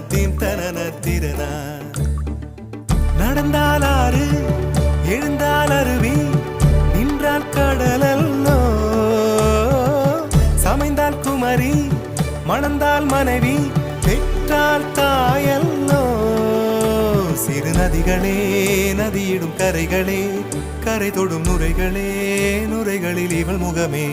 Theme தனன திறனா. நடந்தால் ஆறு எழுந்தால் அருவி நின்றால் கடலல்லோ, சமைந்தால் குமரி மணந்தால் மனைவி பெற்றால் தாயல்லோ. சிறு நதிகளே நதியிடும் கரைகளே கரை தொடும் நுரைகளே நுரைகளில் இவள் முகமே.